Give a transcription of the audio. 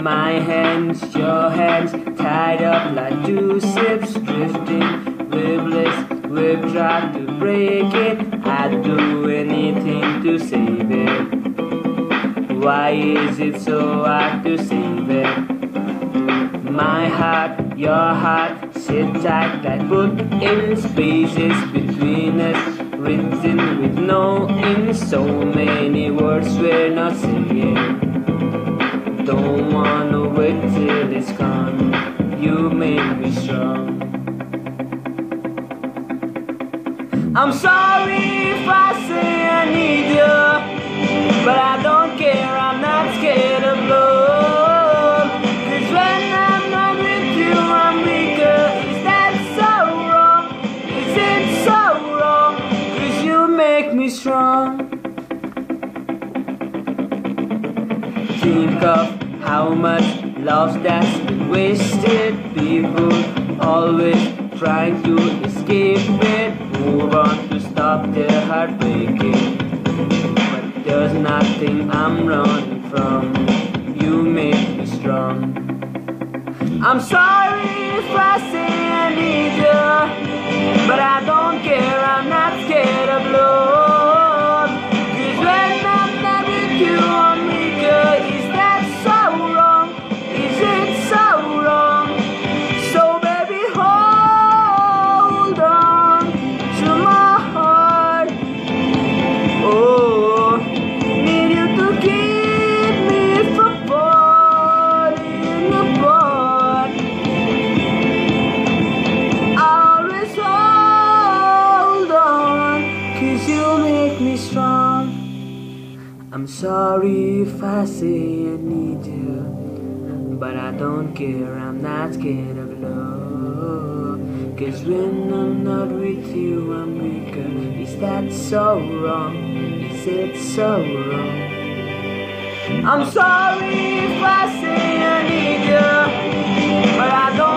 My hands, your hands, tied up like two ships drifting, waveless, we've tried to break it. I'd do anything to save it. Why is it so hard to save it? My heart, your heart, sit tight like put in spaces between us, written with no ink. So many words we're not saying. Don't wanna wait till it's gone. You make me strong. I'm sorry if I say I need you, but I don't care, I'm not scared of love. 'Cause when I'm not with you, I'm weaker. Is that so wrong? Is it so wrong? 'Cause you make me strong. Think of how much love that's been wasted. People always trying to escape it. Move on to stop their heart breaking. But there's nothing I'm running from. You make me strong. I'm sorry if I say I need you, but I don't care, I'm not scared of love. 'Cause when I'm not with you, I'm weaker. Is that so wrong? Is it so wrong? So baby, hold on to my heart. Oh, need you to keep me from falling apart. I'll always hold on, 'cause you make me strong. I'm sorry if I say I need you, but I don't care, I'm not scared of love. 'Cause when I'm not with you, I'm weaker. Is that so wrong? Is it so wrong? I'm sorry if I say I need you, but I don't